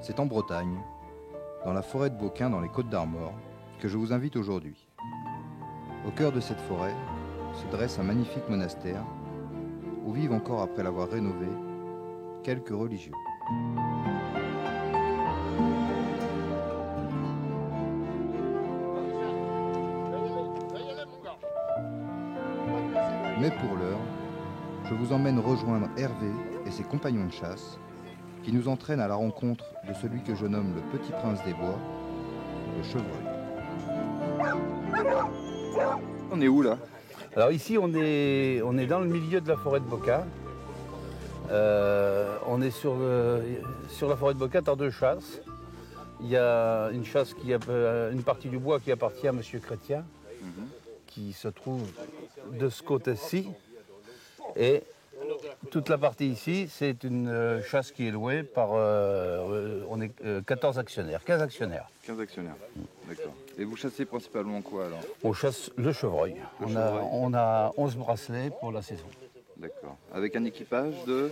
C'est en Bretagne, dans la forêt de Beaucain, dans les Côtes-d'Armor, que je vous invite aujourd'hui. Au cœur de cette forêt se dresse un magnifique monastère où vivent encore, après l'avoir rénové, quelques religieux. Mais pour l'heure, je vous emmène rejoindre Hervé et ses compagnons de chasse qui nous entraînent à la rencontre de celui que je nomme le petit prince des bois, le chevreuil. On est où là? Alors ici on est dans le milieu de la forêt de Beaucain. On est sur la forêt de Beaucain, temps de chasse. Il y a une chasse une partie du bois qui appartient à M. Chrétien, qui se trouve de ce côté-ci. Et toute la partie ici, c'est une chasse qui est louée par... on est 14 actionnaires, 15 actionnaires. 15 actionnaires, d'accord. Et vous chassez principalement quoi alors? On chasse le chevreuil. On a 11 bracelets pour la saison. D'accord. Avec un équipage de...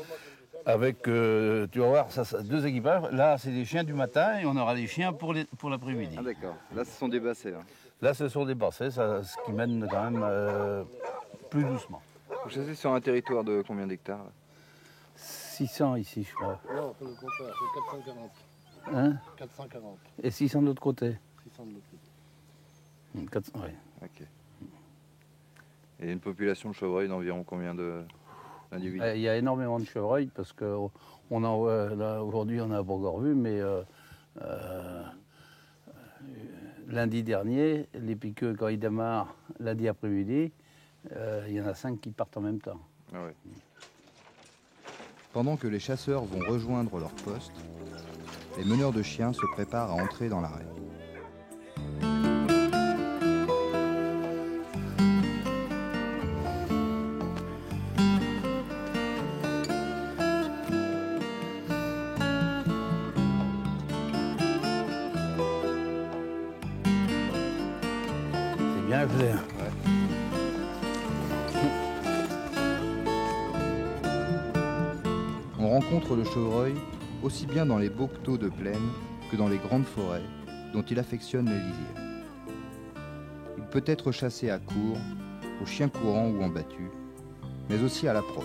Avec, tu vas voir, ça, 2 équipages. Là, c'est des chiens du matin et on aura des chiens pour l'après-midi. Ah d'accord. Là, ce sont des bassets. Hein. Là, ce sont des bassets, ce qui mène quand même plus doucement. Vous chassez sur un territoire de combien d'hectares? 600 ici, je crois. Non, c'est le contraire, c'est 440. Hein? 440. Et 600 de l'autre côté. 600 de l'autre côté. 400, ouais. Ok. Et une population de chevreuils d'environ combien d'individus? Il y a énormément de chevreuils parce que là aujourd'hui on a pas encore vu, mais lundi dernier, les piqueux quand ils démarrent lundi après-midi, il y en a 5 qui partent en même temps. Ah ouais. Pendant que les chasseurs vont rejoindre leur poste, les meneurs de chiens se préparent à entrer dans l'arrêt. C'est bien fait. On rencontre le chevreuil aussi bien dans les bocteaux de plaine que dans les grandes forêts dont il affectionne les lisières. Il peut être chassé à court, au chien courant ou en battu, mais aussi à l'approche.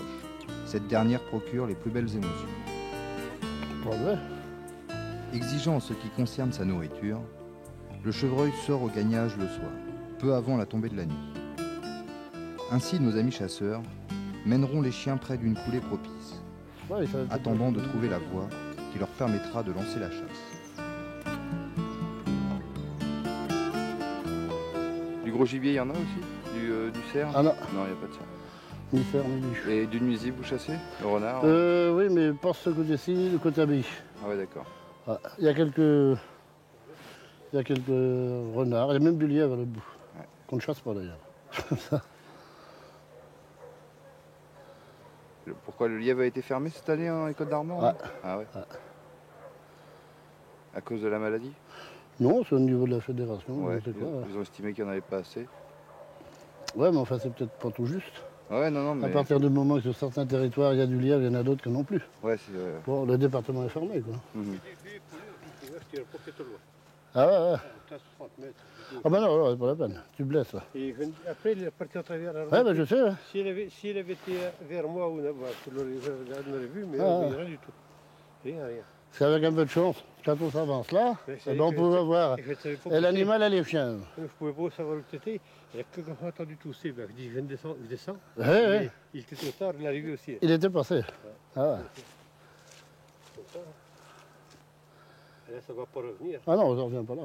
Cette dernière procure les plus belles émotions. Ouais. Exigeant en ce qui concerne sa nourriture, le chevreuil sort au gagnage le soir, peu avant la tombée de la nuit. Ainsi, nos amis chasseurs mèneront les chiens près d'une coulée propice, Ouais, attendant de trouver la voie qui leur permettra de lancer la chasse. Du gros gibier, il y en a aussi? Du cerf? Ah non. Non, il n'y a pas de cerf. Ni fer, ni biche. Et du nuisible, vous chassez? Le renard? Oui, mais pas ce côté-ci, le côté abeille. Ah ouais, d'accord. Ah, il y a quelques renards, il y a même du lièvre là-debout. Ouais. Qu'on ne chasse pas d'ailleurs. Pourquoi le lièvre a été fermé cette année en Côtes-d'Armor? Ouais. Ah ouais. Ouais. À cause de la maladie? Non, c'est au niveau de la fédération. Ouais, je sais quoi, ouais. ils ont estimé qu'il n'y en avait pas assez. Ouais, mais enfin, c'est peut-être pas tout juste. Ouais, non, mais... À partir du moment où sur certains territoires, il y a du lièvre, il y en a d'autres que non plus. Ouais, c'est... Bon, le département est fermé, quoi. Mhm. Ah ouais. Ah bah non, c'est pas la peine. Tu blesses, là. Et après, il est parti à travers la route. Ouais, bah je sais, ouais. Si elle avait été vers moi, on l'aurait vu, mais rien du tout. Rien. C'est avec un peu de chance. Quand on s'avance là, eh ben, on pouvait voir. Et l'animal, elle est chien. Je ne pouvais pas savoir où c'était. Et quand on a entendu tousser, ben, je dis, je descends. Ouais. Il était trop tard, il est arrivé aussi. Il était passé. Ah ouais. Et là, ça ne va pas revenir. Ah non, on ne revient pas là.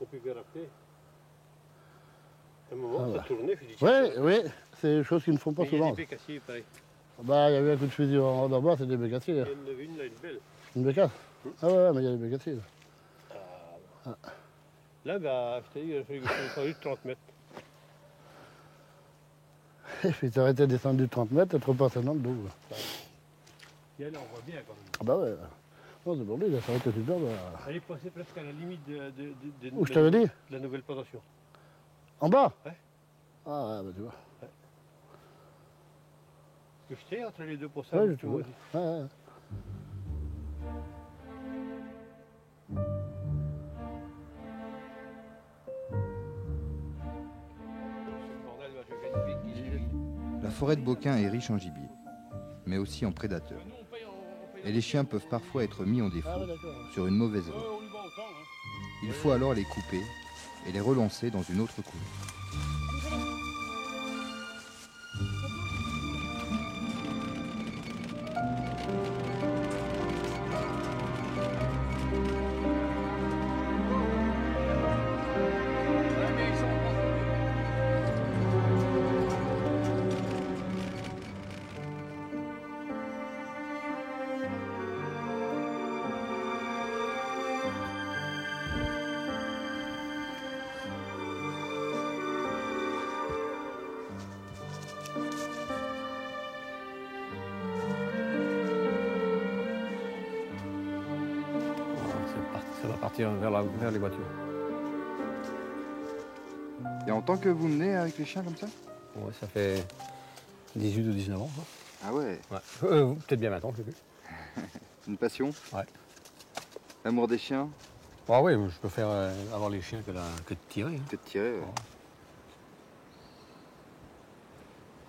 On peut bien rappeler. À un moment, ça tournait, je dis... Oui, c'est des choses qu'ils ne font pas il y a souvent. des bécassiers, pareil. Bah, il y a eu un coup de fusil en bas, c'est des bécassiers. Il y en avait une là, une belle. Une bécasse? Ah ouais, mais il y a des bécassiers. Là, bah, je t'ai dit, il a fallu que je descendu de 30 mètres. Et puis t'arrêtais de descendre de 30 mètres et te repasser dans le dos. Et là, on voit bien quand même. Ah bah ouais. Non, c'est pour lui, il a s'arrêté super. Bah... Elle est passée presque à la limite de Où je t'avais dit? de la nouvelle plantation. En bas? Ouais. Ah ouais, bah tu vois. Que j'étais entre les deux pour ça. Ouais, je te vois. Ouais. La forêt de Beaucain est riche en gibier, mais aussi en prédateurs. Et les chiens peuvent parfois être mis en défaut sur une mauvaise voie. Il faut alors les couper et les relancer dans une autre cour. Ça va partir vers les voitures. Et en tant que vous menez avec les chiens comme ça? Ouais, ça fait 18 ou 19 ans. Ah ouais, Ouais. Peut-être bien maintenant, je sais plus. une passion? Ouais. L'amour des chiens? Ah oui, je préfère avoir les chiens que de tirer. Hein. Que de tirer, ouais.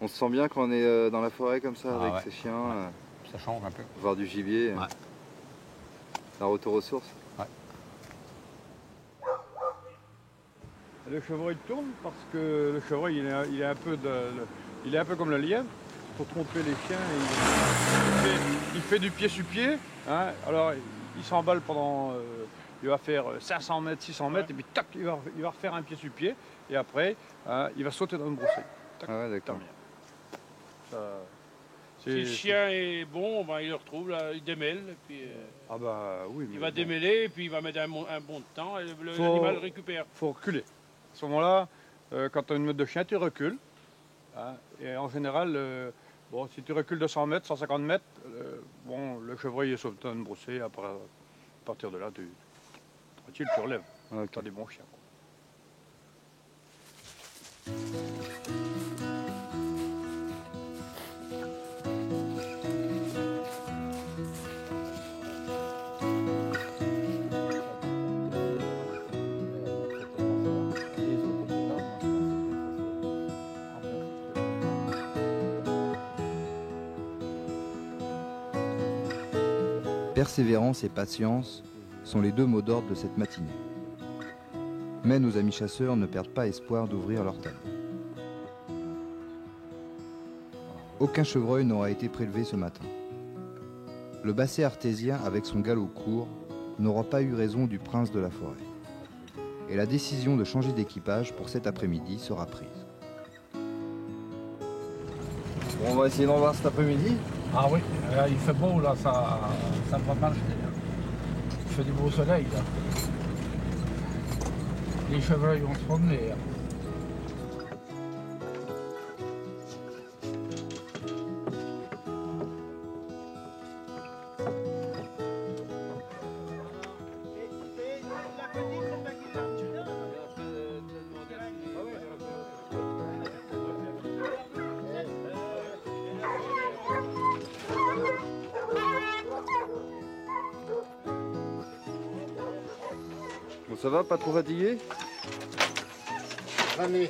On se sent bien quand on est dans la forêt comme ça, avec ses chiens, Ça change un peu. voir du gibier, Ouais. un retour aux sources. Ouais. Le chevreuil tourne parce que le chevreuil il est un peu comme le lièvre. Pour tromper les chiens, il fait du pied sur pied. Hein. Alors il s'emballe pendant, il va faire 500 mètres, 600 mètres, et puis tac, il va refaire un pied sur pied. Et après, il va sauter dans une broussaille. Tac, Ah ouais, d'accord. Ça, Si le chien est bon, ben, il le retrouve, là, il démêle. Et puis, ah bah oui. il mais va bon. démêler, et puis il va mettre un bon de temps, et Faut- l'animal récupère. Faut reculer. À ce moment-là, quand tu as une meute de chien, tu recules. Hein, et en général, bon, si tu recules de 100 mètres, 150 mètres, bon, le chevreuil est sauté dans une broussaille. Après, à partir de là, tu relèves. Ah, ok. Tu as des bons chiens. Quoi. Persévérance et patience sont les deux mots d'ordre de cette matinée. Mais nos amis chasseurs ne perdent pas espoir d'ouvrir leur table. Aucun chevreuil n'aura été prélevé ce matin. Le basset artésien, avec son galop court, n'aura pas eu raison du prince de la forêt. Et la décision de changer d'équipage pour cet après-midi sera prise. Bon, on va essayer d'en voir cet après-midi. Ah oui, il fait beau là, ça va marcher. Il fait du beau soleil là. Les chevreuils vont se promener. Bon, ça va, pas trop fatigué? Cramé.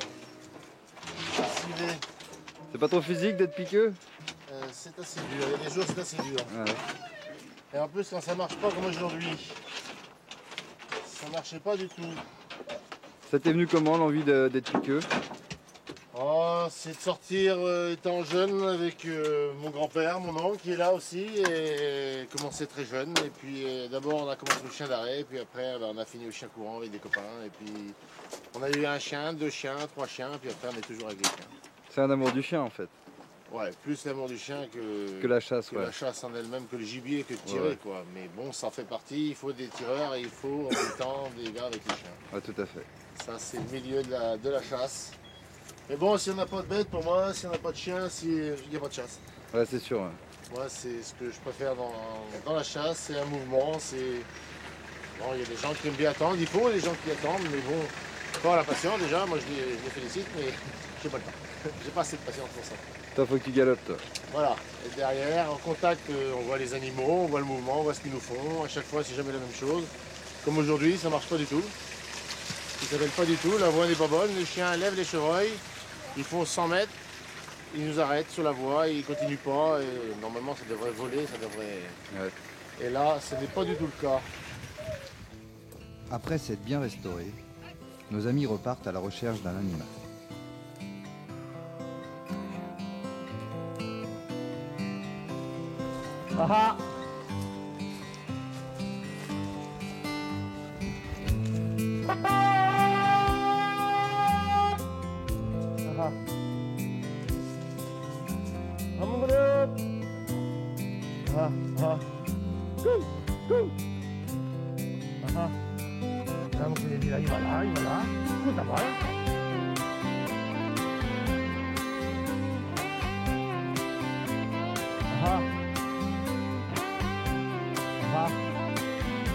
Civé. C'est pas trop physique d'être piqueux? C'est assez dur. Il y a des jours, c'est assez dur. Ah ouais. Et en plus, quand ça marche pas comme aujourd'hui, ça marchait pas du tout. Ça t'est venu comment l'envie d'être piqueux? Oh, c'est de sortir étant jeune avec mon grand-père, mon oncle qui est là aussi, et commencer très jeune. Et puis d'abord on a commencé au chien d'arrêt, et puis après on a fini au chien courant avec des copains. Et puis on a eu un chien, 2 chiens, 3 chiens, puis après on est toujours avec les chiens. C'est un amour du chien en fait. Ouais, plus l'amour du chien Que la chasse, que ouais. la chasse en elle-même, que le gibier, que de tirer, Ouais. quoi. Mais bon, ça fait partie, il faut des tireurs et il faut en même temps des gars avec les chiens. Ouais, tout à fait. Ça, c'est le milieu de la chasse. Mais bon, si on n'a pas de bête, pour moi, si on n'a pas de chien, il n'y a pas de chasse. Ouais, c'est sûr. Ouais. Moi, c'est ce que je préfère dans la chasse, c'est un mouvement, c'est... Bon, il y a des gens qui aiment bien attendre, il faut des gens qui attendent, mais bon, pas la patience déjà, moi je les félicite, mais j'ai pas le temps. J'ai pas assez de patience pour ça. Toi, faut que tu galopes, toi. Voilà, et derrière, en contact, on voit les animaux, on voit le mouvement, on voit ce qu'ils nous font. À chaque fois, c'est jamais la même chose. Comme aujourd'hui, ça marche pas du tout. Ça s'appelle pas du tout, la voie n'est pas bonne. Les chiens lèvent les chevreuils, ils font 100 mètres. il nous arrête sur la voie, il continue pas, et normalement ça devrait voler, ça devrait... Ouais. Et là, ce n'est pas du tout le cas. Après s'être bien restaurés, nos amis repartent à la recherche d'un animal. Ah ah.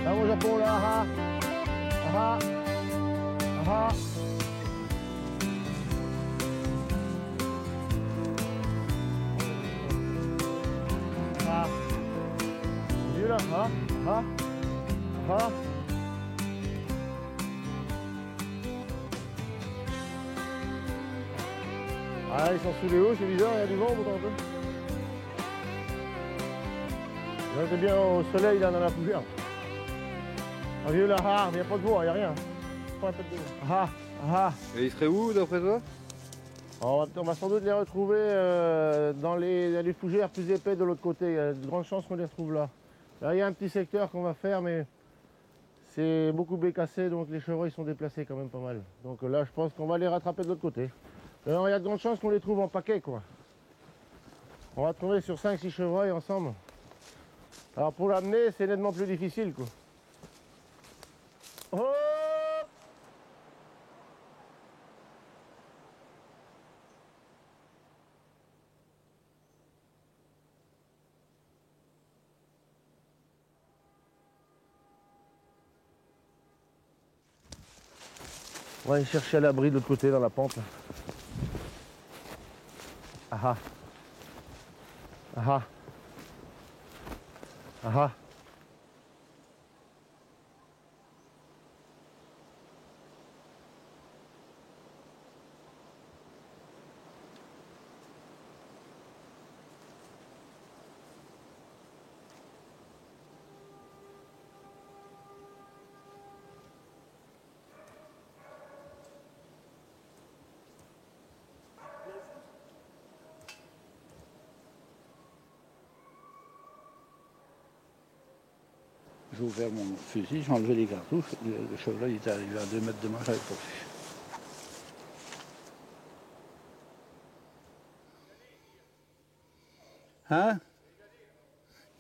Vamos au Japon là, ah ah, ah ah. Ah. Vu là, ah ah, ah. Ah, ils sont sous les hauts, c'est bizarre, il y a du vent pourtant un peu. C'est bien au soleil là dans la poussière. Ah vieux là, ah, mais il n'y a pas de vent, il n'y a rien. Pas un peu de vent. Ah, ah. Et il serait où d'après toi? On va sans doute les retrouver dans les fougères plus épais de l'autre côté. Il y a de grandes chances qu'on les retrouve là. Là, il y a un petit secteur qu'on va faire, mais c'est beaucoup bécassé, donc les chevreuils sont déplacés quand même pas mal. Donc là, je pense qu'on va les rattraper de l'autre côté. Alors, il y a de grandes chances qu'on les trouve en paquet, quoi. On va trouver sur 5-6 chevreuils ensemble. Alors pour l'amener, c'est nettement plus difficile, quoi. Oh! On va aller chercher à l'abri de l'autre côté dans la pente. Là. Ah ah. Ah ah. Ah ah. J'ai ouvert mon fusil, j'ai enlevé les cartouches, le chevreuil était arrivé à 2 mètres de moi, j'avais pas vu. Hein?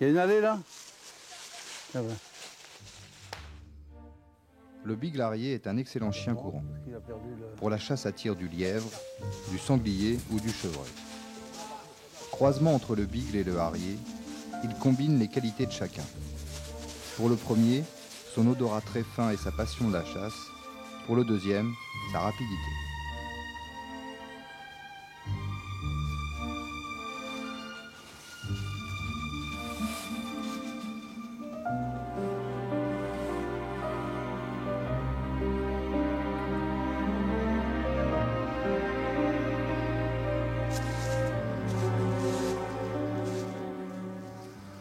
Il y a une allée là? Ah ouais. Le biglarier est un excellent chien courant Il a perdu le... pour la chasse à tir du lièvre, du sanglier ou du chevreuil. Croisement entre le bigle et le harrier, il combine les qualités de chacun. Pour le premier, son odorat très fin et sa passion de la chasse. Pour le deuxième, sa rapidité.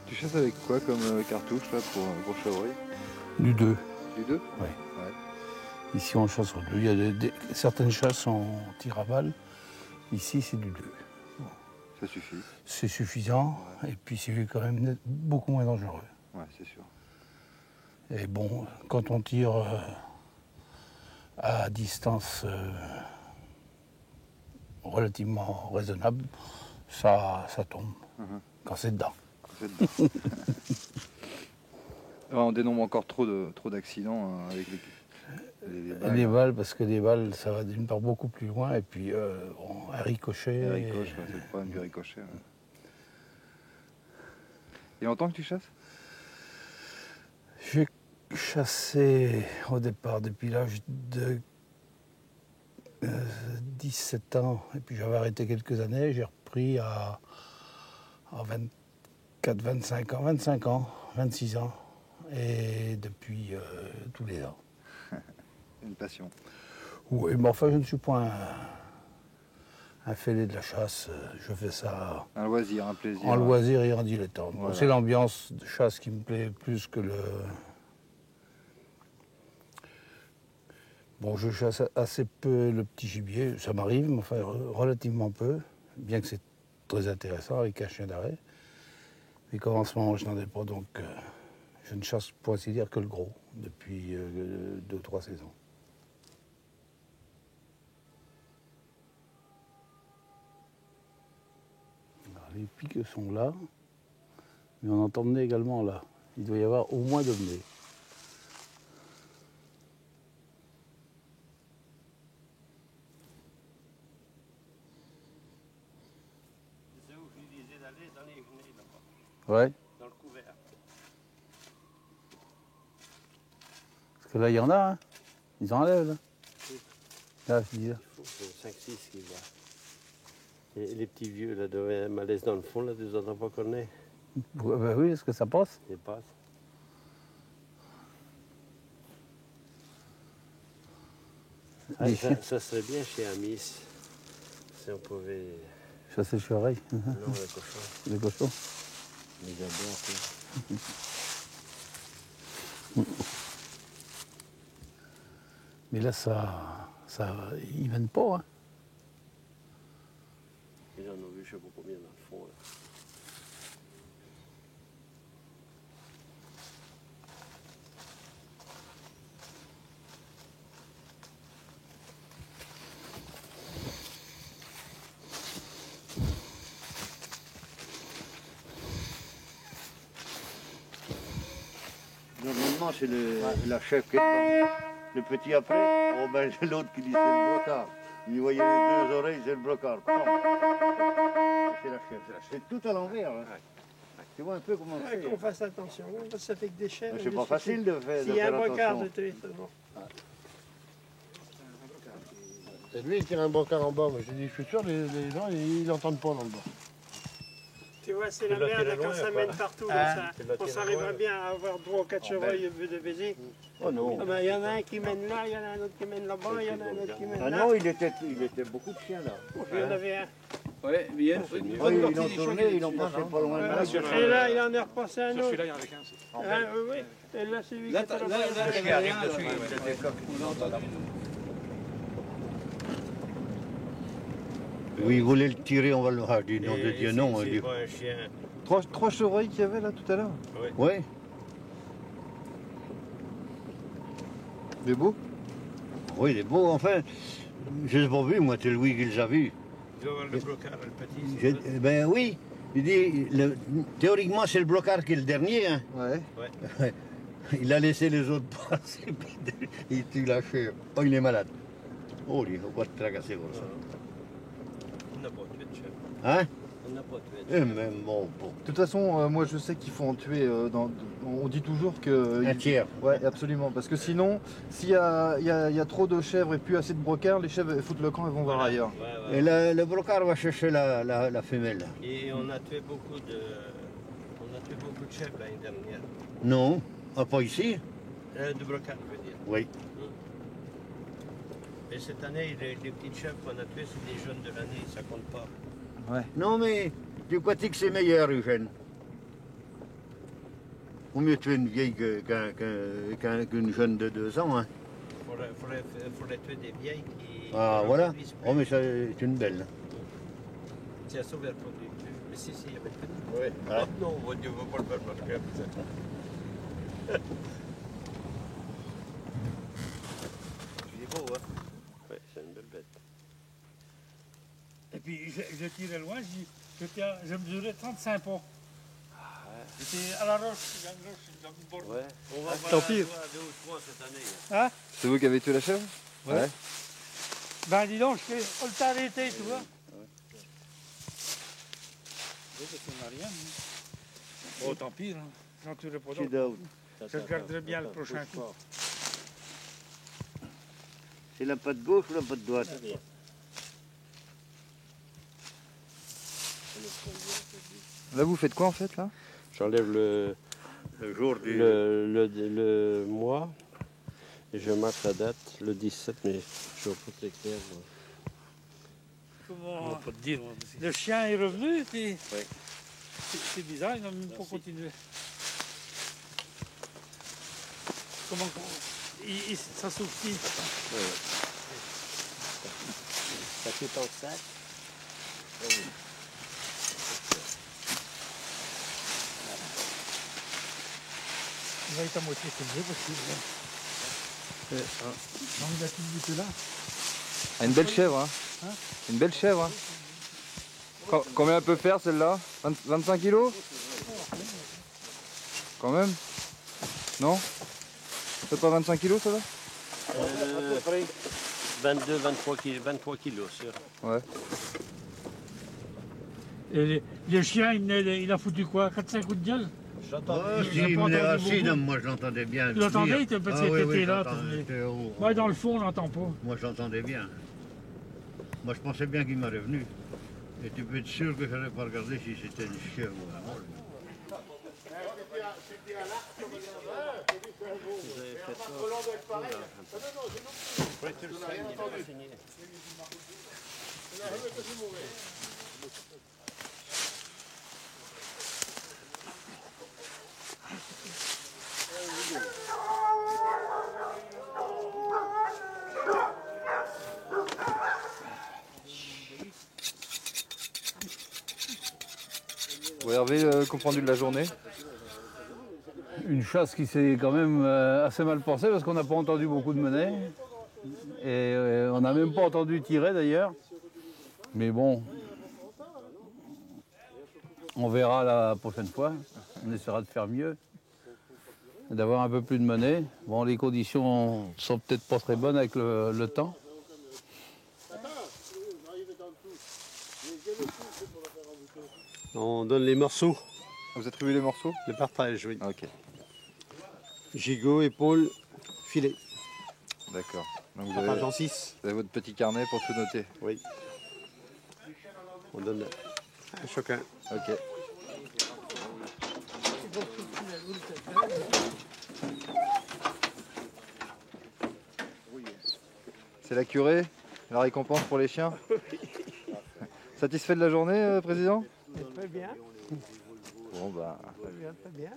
Tu chasses avec quoi comme cartouche là pour chevreuil? Du 2. Du 2? Ouais. Ici on chasse au 2. Il y a certaines chasses en tir à balle. Ici c'est du 2. Ça suffit. C'est suffisant et puis c'est quand même beaucoup moins dangereux. Ouais, c'est sûr. Et bon, quand on tire à distance relativement raisonnable, ça tombe quand c'est dedans. On dénombre encore trop d'accidents avec les balles. Les balles, parce que les balles, ça va d'une part beaucoup plus loin, et puis bon, un ricochet. Les ricoches, c'est le problème du ricochet. Ouais. Et longtemps que tu chasses? J'ai chassé au départ depuis l'âge de 17 ans, et puis j'avais arrêté quelques années, j'ai repris à 24, 25 ans, 26 ans, et depuis tous les ans. Une passion. Oui, mais enfin je ne suis pas un fêlé de la chasse. Je fais ça Un loisir, un plaisir. en loisir et en dilettante. Bon, Voilà. c'est l'ambiance de chasse qui me plaît plus que le... Bon, je chasse assez peu le petit gibier, ça m'arrive, mais enfin relativement peu, bien que c'est très intéressant avec un chien d'arrêt. Mais comme en ce moment je n'en ai pas, donc je ne chasse pour ainsi dire que le gros depuis 2-3 saisons. Alors, les piques sont là, mais on entend mener également là. Il doit y avoir au moins 2 menés. C'est où je lui disais d'aller dans les genêts là-bas, Ouais. dans le couvert. Parce que là, il y en a, hein. Ils enlèvent, là. Là, je dis là. Il faut 5-6 qui voient. Et les petits vieux là, de malaise dans le fond, là, des autres pas qu'on est, Bah oui, est-ce que ça passe? ils passent. Ah, ça serait bien chez Amis, si on pouvait... Chasser le chevreuil, Non, le cochon. les cochons. Les abords, quoi. Mais là, ils viennent pas, hein. Ils en ont vu je sais pas combien dans le fond. Là. Normalement, c'est la chef qui est devant. Le petit après, oh ben, c'est l'autre qui dit c'est le brocard. Il voyait les 2 oreilles, c'est le brocard. Pam. C'est la chef. C'est tout à l'envers. Hein. Tu vois un peu comment Ouais, c'est. qu'on fasse attention, parce que ça fait que des chèvres. C'est pas facile de faire, S'il y a un brocard attention. de tuer, c'est bon. C'est lui qui tire un brocard en bas. Moi, j'ai dit, je suis sûr, les gens, ils n'entendent pas dans le bas. Tu vois, c'est la la merde tirer quand loin, ça quoi. mène partout. Hein, Là, tu la on tirer s'arriverait loin. bien à avoir 3 ou 4 chevreuils au vu de baiser. Oh non. Ah ben, il y en a un qui mène là, il y en a un autre qui mène là-bas, il y en a un autre qui mène Ah là. non, il était beaucoup de chiens là. Il y en avait un. Oui, bien. Oui, ils l'ont tourné, ils l'ont passé pas loin de là. Et là, il en est repassé un autre. Celui-là, il y en avait qu'un. Ah, oui. Et là, c'est lui qui était là-bas. il y a rien dessus. Oui, il voulait le tirer, on va le voir. Du nom de Dieu, non. C'est pas un chien. 3 chevreuils qu'il y avait là tout à l'heure. Oui. Il est beau. Oui, il est beau, enfin. Je ne l'ai pas vu, moi, c'est Louis qui les a vus. Il doit avoir le brocard, le petit. Ben oui, il dit, théoriquement, c'est le brocard qui est le dernier. Hein. Ouais. Il a laissé les autres passer, il tue la chair. Oh, il est malade. Oh, il faut pas te tracasser comme ça. On n'a pas tué de chèvre. Hein? On n'a pas tué de Eh, chèvre. mais bon, bon. De toute façon, moi je sais qu'il faut en tuer. On dit toujours que. Un tiers. Ouais, absolument. Parce que sinon, s'il y a trop de chèvres et plus assez de brocards, les chèvres elles foutent le camp et vont voir ailleurs. Ouais, Et le brocard va chercher la femelle. Et on a tué beaucoup de chèvres l'année dernière. Non, pas ici. De brocard, je veux dire. Oui. Et cette année, les petites chèvres qu'on a tuées, c'est des jeunes de l'année, ça compte pas. Non, mais du côté que c'est meilleur, Eugène. Vaut mieux tuer une vieille qu'une jeune de 2 ans. Hein. Faudrait tuer des vieilles qui... Ah, qui voilà. reproduisent plus. Oh, mais ça, c'est une belle. C'est à sauver le produit. Mais si, il y avait plus. Oui. Oh, non, mon Dieu, on va pas le faire parce que... Il est beau, hein. Oui, c'est une belle bête. Et puis je tirais loin, je mesurais 35 pas. J'étais à la roche, il y a une roche dans le bord. Ouais. On va tant voir pis. 2 ou 3 cette année. Hein? C'est vous qui avez tué la chèvre? Ouais. Ben dis donc, on t'a arrêté, tu vois. Oui, c'est rien. Oh, tant pis, hein. J'en tuerai pas C'est d'autres. d'autres. Je regarderai bien le prochain coup. C'est la patte gauche ou la patte droite? Là vous faites quoi en fait là? J'enlève Le jour du... le mois et je marque la date, le 17, mais je vois pas très clair. Moi. comment On peut te dire. le chien est revenu. Oui. C'est bizarre, il n'a même pas continué. Comment ça souffle? Oui. Ça fait ton sac. Oui. Il va être à moitié, c'est mieux possible. Non, il a tout goûté là. Ah, une belle chèvre, hein. Une belle chèvre, hein. Combien elle peut faire celle-là? 25 kilos? Quand même? Non? C'est pas 25 kilos ça va? 22, 23 kilos, sûr. Ouais. Et les chiens, il a foutu quoi? 4-5 coups de gueule? Il venait assis, moi je l'entendais bien. Tu l'entendais? Parce que t'étais là. Moi, dans le fond, on n'entend pas. Moi je l'entendais bien. Moi je pensais bien qu'il m'aurait venu. Et tu peux être sûr que je n'allais pas regarder si c'était une chèvre ou un mâle. Bon, Hervé, le compte rendu de la journée? Une chasse qui s'est quand même assez mal passée parce qu'on n'a pas entendu beaucoup de menées. Et on n'a même pas entendu tirer d'ailleurs. Mais bon, on verra la prochaine fois. On essaiera de faire mieux. D'avoir un peu plus de menées. Bon, les conditions sont peut-être pas très bonnes avec le temps. On donne les morceaux. Vous attribuez les morceaux? Le partage, oui. Ok, Gigot, épaule, filet. d'accord. Donc vous Partage avez, en 6. vous avez votre petit carnet pour tout noter. Oui. On donne à chacun. Ok. C'est la curée, la récompense pour les chiens. Satisfait de la journée, Président? Très bien. Bon bah. Très bien, très bien.